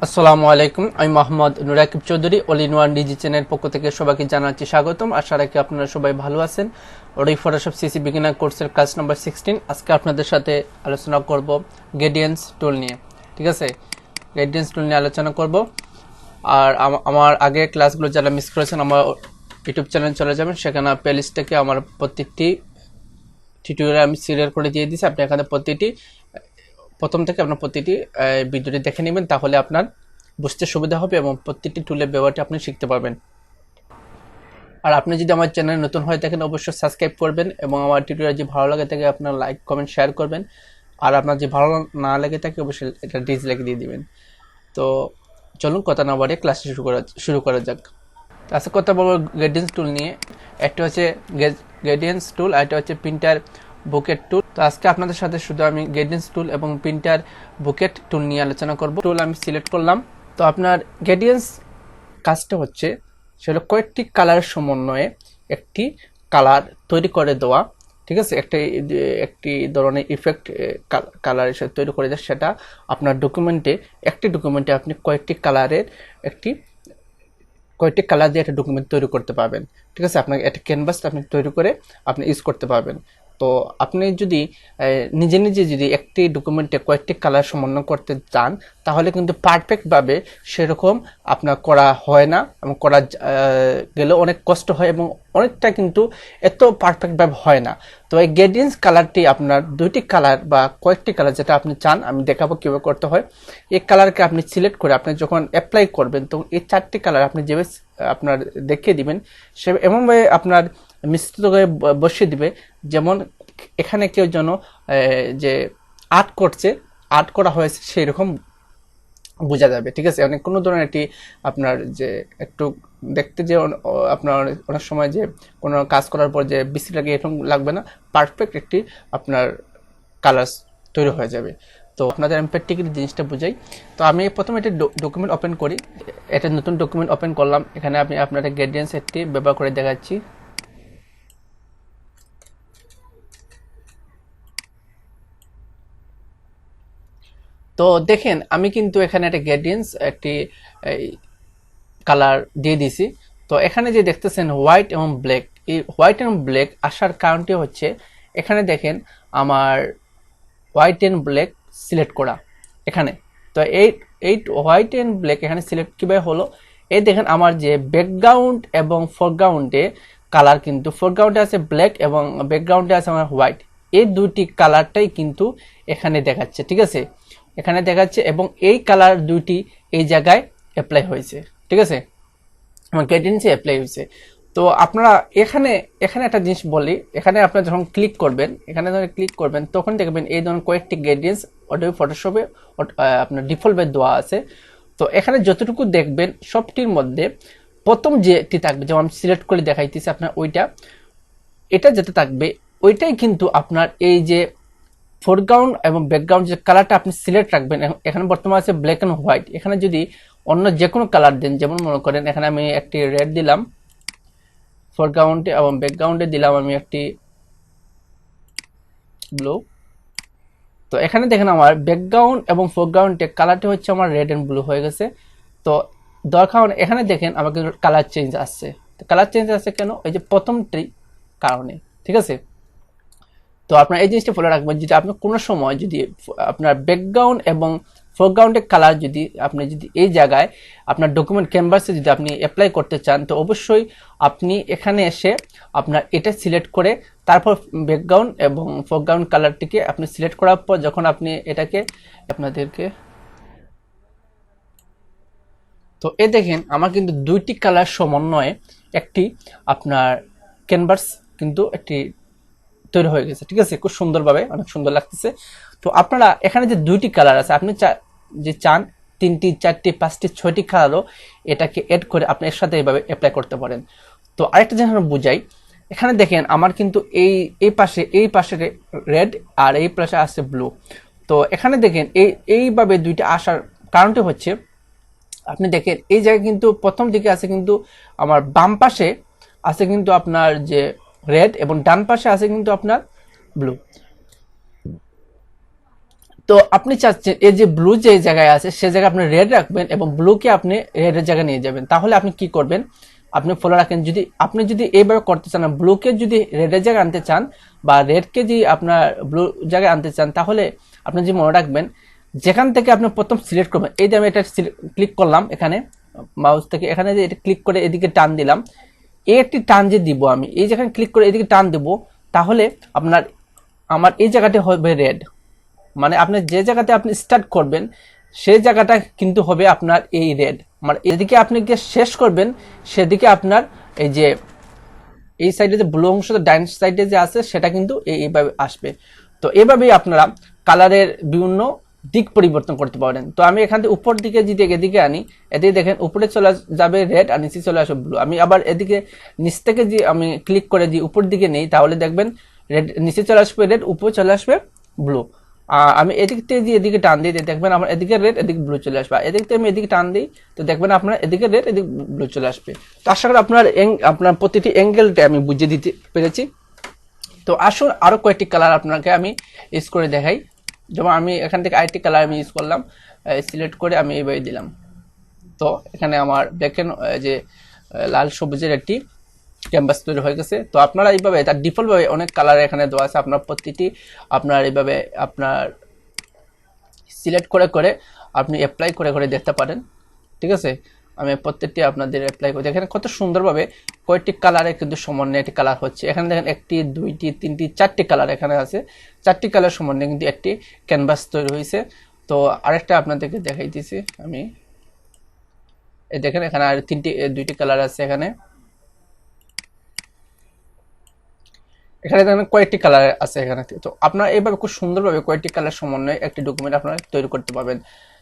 আসসালামু আলাইকুম, আমি Mohammad Nurakib Chowdhury all in one DG channel পক্ষ থেকে সবাইকে জানাচ্ছি স্বাগতম। আশা রাখি আপনারা সবাই ভালো আছেন। ওই ফটোশপ সিসি বিগিনার কোর্সের ক্লাস নাম্বার 16 আজকে আপনাদের সাথে আলোচনা করব গ্রেডিয়েন্টস টুল নিয়ে। ঠিক আছে, গ্রেডিয়েন্টস টুল নিয়ে আলোচনা করব। আর আমার আগে ক্লাসগুলো যারা মিস করেছেন আমার ইউটিউব চ্যানেল চলে যাবেন, সেখানে প্লেলিস্ট থেকে আমার প্রত্যেকটি টিউটোরিয়াল আমি সিরিয়াল করে দিয়ে দিয়েছি। আপনি এখানে প্রথম থেকে আপনার প্রতিটি ভিডিওটি দেখে নেবেন, তাহলে আপনার বুঝতে সুবিধা হবে এবং প্রত্যেকটি টুলের ব্যবহারটি আপনি শিখতে পারবেন। আর আপনি যদি আমার চ্যানেলে নতুন হয়ে থাকেন অবশ্যই সাবস্ক্রাইব করবেন এবং আমার টিউটোরিয়াল যদি ভালো লাগে থাকে আপনার লাইক কমেন্ট শেয়ার করবেন। আর আপনার যদি ভালো না লাগে থাকে অবশ্যই এটা ডিসলাইক দিয়ে দিবেন। তো চলুন কথা না বাড়িয়ে ক্লাসটি শুরু করা যাক। আজকে কথা বলবো গ্রেডিয়েন্টস টুল নিয়ে। একটা হচ্ছে গ্রেডিয়েন্টস টুল আর একটা হচ্ছে প্রিন্টার বুকেট টুল। তো আজকে আপনাদের সাথে শুধু আমি গ্রেডিয়েন্টস টুল এবং প্রিন্টার বুকেট টুল নিয়ে আলোচনা করব। টুল আমি সিলেক্ট করলাম। তো আপনার গ্রেডিয়েন্টস কাজটা হচ্ছে সেটা কয়েকটি কালারের সমন্বয়ে একটি কালার তৈরি করে দেওয়া। ঠিক আছে, একটি ধরনের ইফেক্ট কালার হিসেবে তৈরি করে দেয়। সেটা আপনার একটি ডকুমেন্টে আপনি কয়েকটি কালার দিয়ে একটা ডকুমেন্ট তৈরি করতে পারবেন। ঠিক আছে, আপনাকে একটা ক্যানভাস আপনি তৈরি করে আপনি ইউজ করতে পারবেন। তো আপনি যদি নিজে যদি একটি ডকুমেন্টে কয়েকটি কালার সমন্বয় করতে চান তাহলে কিন্তু পারফেক্টভাবে সেরকম আপনার করা হয় না এবং করা গেলেও অনেক কষ্ট হয় এবং অনেকটা কিন্তু এত পারফেক্টভাবে হয় না। তো এই গ্রেডিয়েন্টস কালারটি আপনার দুইটি কালার বা কয়েকটি কালার যেটা আপনি চান আমি দেখাবো কীভাবে করতে হয়। এই কালারকে আপনি সিলেক্ট করে আপনি যখন অ্যাপ্লাই করবেন তো এই চারটি কালার আপনি যেভাবে আপনার দেখিয়ে দিবেন সে এমনভাবে আপনার মিশ্রিত করে বসিয়ে দিবে যেমন এখানে কেউ যেন যে আর্ট করা হয়েছে সেই রকম বোঝা যাবে। ঠিক আছে, অনেক কোনো ধরনের একটি আপনার যে একটু দেখতে যে আপনার অনেক সময় যে কোনো কাজ করার পর যে বিশ্রী লাগে এরকম লাগবে না, পারফেক্ট একটি আপনার কালার তৈরি হয়ে যাবে। তো আপনাদের আমি প্র্যাকটিক্যালি জিনিসটা বুঝাই। তো আমি প্রথমে একটা ডকুমেন্ট ওপেন করি। একটা নতুন ডকুমেন্ট ওপেন করলাম। এখানে আমি আপনাদের গ্রেডিয়েন্টস একটি ব্যবহার করে দেখাচ্ছি। তো দেখেন আমি কিন্তু এখানে একটা গ্রেডিয়েন্টস একটি কালার দিয়ে দিছি। তো এখানে যে দেখতেছেন হোয়াইট এবং ব্ল্যাক, এই হোয়াইট এবং ব্ল্যাক আসার কারণটি হচ্ছে এখানে দেখেন আমার হোয়াইট এন্ড ব্ল্যাক সিলেক্ট করা এখানে। তো এই হোয়াইট এন্ড ব্ল্যাক এখানে সিলেক্ট কীভাবে হলো, এই দেখেন আমার যে ব্যাকগ্রাউন্ড এবং ফোরগ্রাউন্ডে কালার কিন্তু ফোরগ্রাউন্ডে আছে ব্ল্যাক এবং ব্যাকগ্রাউন্ডে আছে আমার হোয়াইট, এই দুইটি কালারটাই কিন্তু এখানে দেখাচ্ছে। ঠিক আছে, এখানে দেখাচ্ছে এবং এই কালার দুইটি এই জায়গায় অ্যাপ্লাই হয়েছে। ঠিক আছে, আমার গ্রেডিয়েন্টসে অ্যাপ্লাই হয়েছে। তো আপনারা এখানে একটা জিনিস বলি, এখানে আপনারা যখন ক্লিক করবেন তখন দেখবেন এই ধরনের কয়েকটি গ্রেডিয়েন্টস অটোবি ফটোশপে আপনার ডিফল্টভাবে দেওয়া আছে। তো এখানে যতটুকু দেখবেন সবটির মধ্যে প্রথম যেটি থাকবে, যেমন আমি সিলেক্ট করে দেখাইতেছি আপনার এটা যেটা থাকবে ওইটাই কিন্তু আপনার এই যে ফোরগ্রাউন্ড এবং ব্যাকগ্রাউন্ড যে কালারটা আপনি সিলেক্ট রাখবেন। এখানে বর্তমানে আছে ব্ল্যাক অ্যান্ড হোয়াইট, এখানে যদি অন্য যে কোনো কালার দেন, যেমন মনে করেন এখানে আমি একটি রেড দিলাম ফোরগ্রাউন্ডে এবং ব্যাকগ্রাউন্ডে দিলাম আমি একটি ব্লু। তো এখানে দেখেন আমার ব্যাকগ্রাউন্ড এবং ফোরগ্রাউন্ডে কালারটি হচ্ছে আমার রেড এন্ড ব্লু হয়ে গেছে। তো দরকার এখানে দেখেন আমাকে কালার চেঞ্জ আসছে। কালার চেঞ্জ আসছে কেন? এই যে প্রথমটি কারণে। ঠিক আছে, তো আপনার এই জিনিসটা ফলো রাখবেন, যদি আপনি কোনো সময় যদি আপনার ব্যাকগ্রাউন্ড এবং ফোরগ্রাউন্ডের কালার যদি এই জায়গায় আপনার ডকুমেন্ট ক্যানভাসে যদি আপনি অ্যাপ্লাই করতে চান তো অবশ্যই আপনি এখানে এসে আপনার এটা সিলেক্ট করে তারপর ব্যাকগ্রাউন্ড এবং ফোরগ্রাউন্ড কালারটিকে আপনি সিলেক্ট করার পর যখন আপনি এটাকে আপনাদেরকে তো দেখেন আমার কিন্তু দুইটি কালার সমন্বয়ে একটি আপনার ক্যানভাস কিন্তু একটি তৈরি হয়ে গেছে। ঠিক আছে, খুব সুন্দরভাবে, অনেক সুন্দর লাগতেছে। তো আপনারা এখানে যে দুইটি কালার আছে আপনি যে চান 3টি 4টি 5টি 6টি কালারও এটাকে এড করে আপনি এর সাথে এইভাবে অ্যাপ্লাই করতে পারেন। তো আরেকটা জিনিস আমরা বুঝাই, এখানে দেখেন আমার কিন্তু এই পাশে রেড আর এই পাশে আছে ব্লু। তো এখানে দেখেন এইভাবে দুইটা আসার কারণটি হচ্ছে আপনি দেখেন এই জায়গায় কিন্তু প্রথম দিকে আছে কিন্তু আমার বাম পাশে আছে কিন্তু আপনার যে রেড এবং ডান পাশে আছে কিন্তু আপনার ব্লু। তো আপনি চাচ্ছেন এই যে ব্লু যে জায়গায় আছে সে জায়গায় আপনি রেড রাখবেন এবং ব্লুকে আপনি রেডের জায়গায় নিয়ে যাবেন। তাহলে আপনি কি করবেন, আপনি ফলো রাখেন, যদি আপনি যদি এইভাবে করতে চান, ব্লুকে যদি রেডের জায়গায় আনতে চান বা রেডকে যদি আপনার ব্লু জায়গায় আনতে চান, তাহলে আপনি যে মনে রাখবেন যেখান থেকে আপনি প্রথম সিলেক্ট করবেন, এই যে আমি এটা ক্লিক করলাম এখানে মাউস থেকে, এখানে যে এটা ক্লিক করে এদিকে টান দিলাম, এই একটি টান যে দিব আমি, এই যেখানে ক্লিক করে এদিকে টান দেব, তাহলে আপনার আমার এই জায়গাটি হবে রেড। মানে আপনি যে জায়গাতে আপনি স্টার্ট করবেন সেই জায়গাটা কিন্তু হবে আপনার এই রেড। মানে এদিকে আপনি গিয়ে শেষ করবেন সেদিকে আপনার এই যে এই সাইডে যে ব্লু অংশ ডাইন সাইডে যে আছে সেটা কিন্তু এইভাবে আসবে। তো এভাবেই আপনারা কালারের বিভিন্ন দিক পরিবর্তন করতে পারেন। তো আমি এখান থেকে উপর দিকে যদি এদিকে আনি, এদিকে দেখেন উপরে চলে যাবে রেড আর নিচে চলে আসবে ব্লু। আমি আবার এদিকে নিচ থেকে যে আমি ক্লিক করে যে উপর দিকে নেই, তাহলে দেখবেন রেড নিচে চলে আসবে রেড, উপরে চলে আসবে ব্লু। আমি এদিক থেকে দিয়ে এদিকে টান দিই, দেখবেন আমার এদিকে রেড এদিকে ব্লু চলে আসবে। এদিক থেকে আমি এদিকে টান দিই, তো দেখবেন আপনার এদিকে রেড এদিকে ব্লু চলে আসবে। তো আশা করি আপনার প্রতিটি অ্যাঙ্গেলটা আমি বুঝিয়ে দিতে পেরেছি। তো আসুন আরো কয়েকটি কালার আপনাকে আমি ইউজ করে দেখাই। যেমন আমি এখান থেকে আরেকটি কালার আমি ইউজ করলাম, সিলেক্ট করে আমি এইভাবে দিলাম। তো এখানে আমার ব্ল্যাক এন্ড যে লাল সবুজের একটি ক্যানভাস তৈরি হয়ে গেছে। তো আপনারা এইভাবে তার ডিফল্ট ভাবে অনেক কালার এখানে দেওয়া আছে, আপনার প্রতিটি আপনার এইভাবে আপনার সিলেক্ট করে করে আপনি অ্যাপ্লাই করে করে দেখতে পারেন। ঠিক আছে, আমি প্রত্যেকটি আপনাদের অ্যাপ্লাই করে দেখেন কত সুন্দরভাবে কয়েকটি কালারে কিন্তু সমন্বয়ে একটি কালার হচ্ছে। এখানে দেখেন একটি দুইটি তিনটি চারটি কালার এখানে আছে, চারটি কালার সমন্বয়ে কিন্তু একটি ক্যানভাস তৈরি হয়েছে। তো আরেকটা আপনাদেরকে দেখাই দিয়েছি আমি, এই দেখেন এখানে আর দুইটি কালার আছে, এখানে দেখেন কয়েকটি কালার আছে এখানে। তো আপনারা এইভাবে খুব সুন্দরভাবে কয়েকটি কালার সমন্বয়ে একটি ডকুমেন্ট আপনারা তৈরি করতে পারবেন।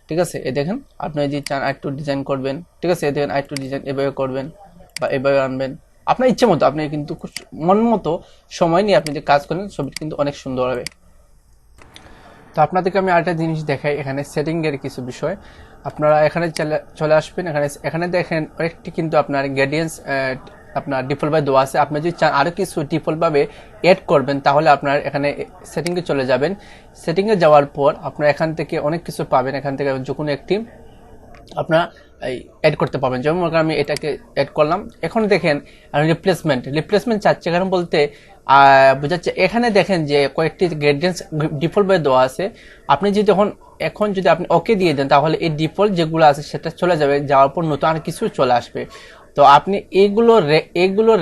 ঠিক আছে, এই দেখেন আপনি যদি চান আরেকটু ডিজাইন করবেন, ঠিক আছে, এই দেখেন আরেকটু ডিজাইন এভাবে করবেন বা এভাবে আনবেন, আপনার ইচ্ছে মতো আপনি কিন্তু খুব মন মতো সময় নিয়ে আপনি যে কাজ করেন ছবিটি কিন্তু অনেক সুন্দর হবে। তো আপনাদেরকে আমি আরেকটা জিনিস দেখাই, এখানে সেটিং এর কিছু বিষয়। আপনারা এখানে চলে আসবেন, এখানে দেখেন একটি কিন্তু আপনার গ্রেডিয়েন্টস আপনার ডিফল্ট ভাবে দেওয়া আছে। আপনি যদি চান আরো কিছু ডিফল্ট ভাবে এড করবেন, তাহলে আপনার এখানে সেটিংয়ে চলে যাবেন। সেটিংয়ে যাওয়ার পর আপনার এখান থেকে অনেক কিছু পাবেন, এখান থেকে যে কোনো একটি আপনার অ্যাড করতে পারবেন। যেমন মনে করেন আমি এটাকে অ্যাড করলাম। এখন দেখেন রিপ্লেসমেন্ট চাচ্ছে, কারণ বলতে বোঝাচ্ছে এখানে দেখেন যে কয়েকটি গ্রেডিয়েন্টস ডিফল্ট ভাবে দেওয়া আছে। আপনি যদি এখন যদি আপনি ওকে দিয়ে দেন, তাহলে এই ডিফল্ট যেগুলো আছে সেটা চলে যাবে, যাওয়ার পর নতুন আর কিছু চলে আসবে। তো আপনি এগুলো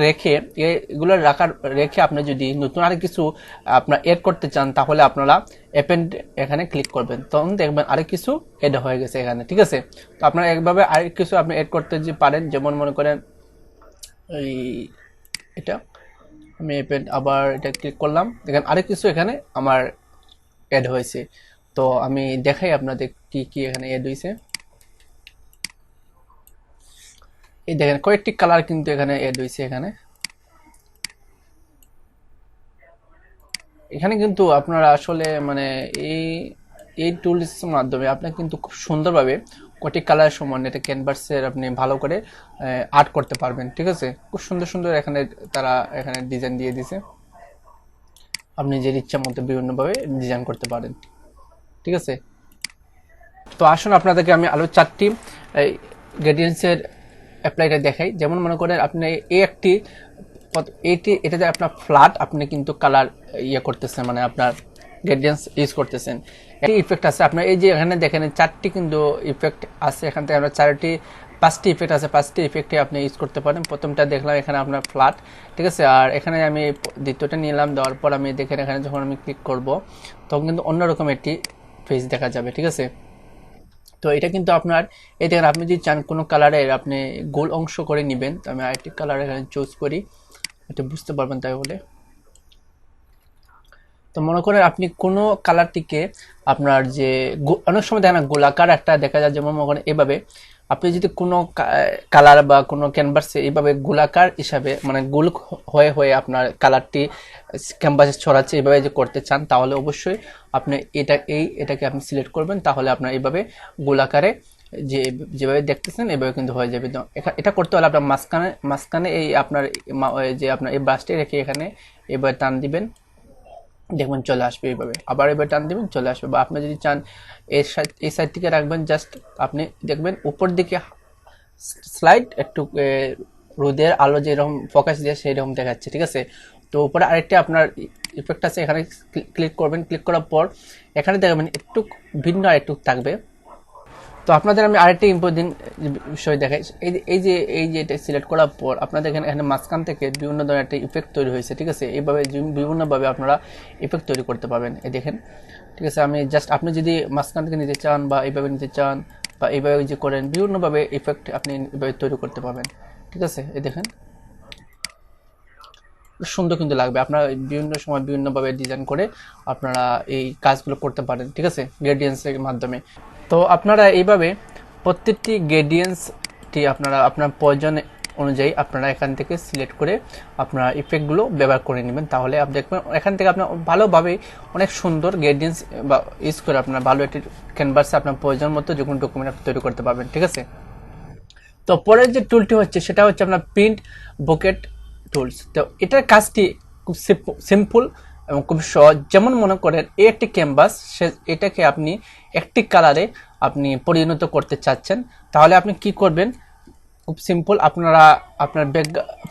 রেখে আপনি যদি নতুন আর কিছু আপনার এড করতে চান, তাহলে আপনারা অ্যাপেন্ড এখানে ক্লিক করবেন, তখন দেখবেন আরেক কিছু এড হয়ে গেছে এখানে। ঠিক আছে, তো আপনারা একভাবে আরেক কিছু আপনি এড করতে যে পারেন। যেমন মনে করেন এই এটা আমি অ্যাপেন্ড, আবার এটা ক্লিক করলাম, দেখেন আরেক কিছু এখানে আমার এড হয়েছে। তো আমি দেখাই আপনাদের কি কি এখানে এড হয়েছে। এই দেখেন কয়েকটি কালার কিন্তু এখানে এড হয়েছে। এখানে কিন্তু আপনারা আসলে মানে এই টুলস মাধ্যমে আপনি কিন্তু খুব সুন্দরভাবে কয়েকটি কালার সমন্বয়ে এটা ক্যানভাসের আপনি ভালো করে আর্ট করতে পারবেন। ঠিক আছে, খুব সুন্দর সুন্দর এখানে তারা এখানে ডিজাইন দিয়ে দিয়েছে, আপনি যে ইচ্ছা মতো বিভিন্নভাবে ডিজাইন করতে পারেন। ঠিক আছে, তো আসুন আপনাদেরকে আমি আরো চারটি গ্রেডিয়েন্টসের অ্যাপ্লাইটা দেখাই। যেমন মনে করেন আপনি এটাতে আপনার ফ্ল্যাট আপনি কিন্তু কালার করতেছেন, মানে আপনার গ্রেডিয়েন্টস ইউজ করতেছেন। একটি ইফেক্ট আছে আপনার, এই যে এখানে দেখেন চারটি কিন্তু ইফেক্ট আছে, এখান থেকে আপনার পাঁচটি ইফেক্ট আছে, পাঁচটি ইফেক্টে আপনি ইউজ করতে পারেন। প্রথমটা দেখলাম এখানে আপনার ফ্ল্যাট, ঠিক আছে, আর এখানে আমি দ্বিতীয়টা নিলাম, দেওয়ার পর আমি দেখেন এখানে যখন আমি ক্লিক করব তখন কিন্তু অন্যরকম একটি ফেস দেখা যাবে। ঠিক আছে, তো এটা কিন্তু আপনার এই দেখেন আপনি যদি চান কোনো কালারের আপনি গোল অংশ করে নেবেন, তো আমি আরেকটি কালার এখানে চুজ করি, এটা বুঝতে পারবেন তাই বলে। তো মনে করেন আপনি কোনো কালারটিকে আপনার যে অনেক সময় দেখেন গোলাকার একটা দেখা যায়, যেমন মনে করেন এভাবে আপনি যদি কোনো কালার বা কোনো ক্যানভাসে এইভাবে গোলাকার হিসাবে মানে গোল হয়ে হয়ে আপনার কালারটি ক্যানভাসে ছড়াচ্ছে এইভাবে যে করতে চান, তাহলে অবশ্যই আপনি এটাকে আপনি সিলেক্ট করবেন, তাহলে আপনার এইভাবে গোলাকারে যেভাবে দেখতেছেন এভাবে কিন্তু হয়ে যাবে। তো এটা করতে হলে আপনার মাঝখানে এই আপনার যে আপনার এই ব্রাশটি রেখে এখানে এভাবে টান দিবেন, দেখবেন চলে আসবে এইভাবে, আবার এবার টান দিবেন চলে আসবে। বা আপনি যদি চান এই সাইড থেকে রাখবেন, জাস্ট আপনি দেখবেন উপর দিকে স্লাইড একটু রোদের আলো যেরকম ফোকাস দিয়ে সেই রকম দেখাচ্ছে, ঠিক আছে। তো উপরে আরেকটা আপনার ইফেক্ট আছে, এখানে ক্লিক করবেন, ক্লিক করার পর এখানে দেখবেন একটু ভিন্ন আরেকটু থাকবে। তো আপনাদের আমি আরেকটি ইম্পর্টেন্ট বিষয় দেখাই, এই যে এটা সিলেক্ট করার পর আপনাদের এখানে মাঝখান থেকে বিভিন্ন ধরনের একটা ইফেক্ট তৈরি হয়েছে, ঠিক আছে। এইভাবে বিভিন্নভাবে আপনারা ইফেক্ট তৈরি করতে পারবেন, এই দেখেন, ঠিক আছে। আমি জাস্ট আপনি যদি মাঝখান থেকে নিতে চান বা এইভাবে নিতে চান বা এইভাবে যে করেন, বিভিন্নভাবে ইফেক্ট আপনি এইভাবে তৈরি করতে পারবেন, ঠিক আছে। এই দেখেন সুন্দর কিন্তু লাগবে, আপনারা বিভিন্ন সময় বিভিন্নভাবে ডিজাইন করে আপনারা এই কাজগুলো করতে পারেন, ঠিক আছে, গ্রেডিয়েন্টসের মাধ্যমে। তো আপনারা এইভাবে প্রত্যেকটি গ্রেডিয়েন্টসটি আপনারা আপনার প্রয়োজন অনুযায়ী আপনারা এখান থেকে সিলেক্ট করে আপনারা ইফেক্টগুলো ব্যবহার করে নেবেন, তাহলে আপনি দেখবেন এখান থেকে আপনার ভালোভাবে অনেক সুন্দর গ্রেডিয়েন্টস বা ইউজ করে আপনার ভালো একটি ক্যানভাসে আপনার প্রয়োজন মতো যে কোনো ডকুমেন্ট আপনি তৈরি করতে পারবেন, ঠিক আছে। তো পরের যে টুলটি হচ্ছে সেটা হচ্ছে আপনার প্রিন্ট বুকেট টুলস। তো এটার কাজটি খুব সিম্পল এবং খুব সহজ। যেমন মনে করেন এই একটি ক্যানভাস, এটাকে আপনি একটি কালারে আপনি পরিণত করতে চাচ্ছেন, তাহলে আপনি কি করবেন, খুব সিম্পল, আপনারা আপনার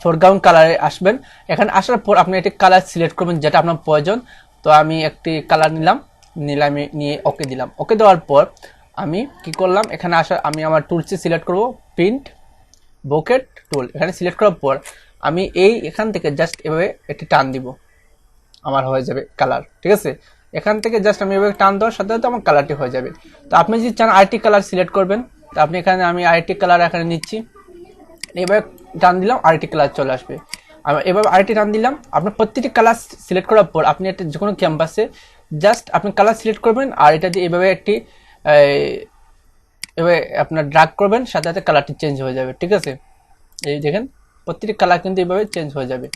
ফোরগ্রাউন্ড কালারে আসবেন। এখানে আসার পর আপনি একটি কালার সিলেক্ট করবেন যেটা আপনার প্রয়োজন। তো আমি একটি কালার নিয়ে ওকে দিলাম। ওকে দেওয়ার পর আমি কি করলাম, এখানে আমি আমার টুলসটি সিলেক্ট করব, প্রিন্ট বুকেট টুল। এখানে সিলেক্ট করার পর আমি এখান থেকে জাস্ট এভাবে একটি টান দিব, আমার হয়ে যাবে কালার, ঠিক আছে। এখান থেকে জাস্ট আমি এভাবে টান দেওয়ার সাথে সাথে আমার কালারটি হয়ে যাবে। তো আপনি যদি চান আরেকটি কালার সিলেক্ট করবেন, তো আপনি আমি আরেকটি কালার এখানে নিচ্ছি, এভাবে টান দিলাম আরেকটি কালার চলে আসবে। এভাবে আরেকটি টান দিলাম। আপনার প্রত্যেকটি কালার সিলেক্ট করার পর আপনি একটা যে কোনো ক্যানভাসে জাস্ট আপনি কালার সিলেক্ট করবেন, আর এটা দিয়ে এভাবে একটি এভাবে আপনার ড্র্যাগ করবেন, সাথে সাথে কালারটি চেঞ্জ হয়ে যাবে, ঠিক আছে। এই দেখেন প্রত্যেকটি কালার কিন্তু এইভাবে চেঞ্জ হয়ে যাবে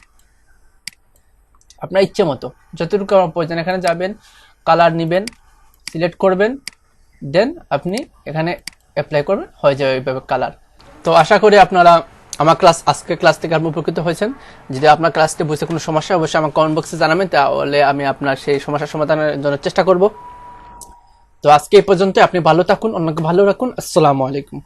আপনার ইচ্ছে মতো, যতটুকু আমার প্রয়োজন। এখানে যাবেন, কালার নেবেন, সিলেক্ট করবেন, দেন আপনি এখানে অ্যাপ্লাই করবেন, হয়ে যাবে এইভাবে কালার। তো আশা করি আপনারা আমার আজকের ক্লাস থেকে আপনি উপকৃত হয়েছেন। যদি আপনার ক্লাসটি বুঝতে কোনো সমস্যা অবশ্যই আমার কমেন্ট বক্সে জানাবেন, তাহলে আমি আপনার সেই সমস্যার সমাধানের জন্য চেষ্টা করব। তো আজকে এই পর্যন্ত, আপনি ভালো থাকুন, অন্যকে ভালো রাখুন। আসসালামু আলাইকুম।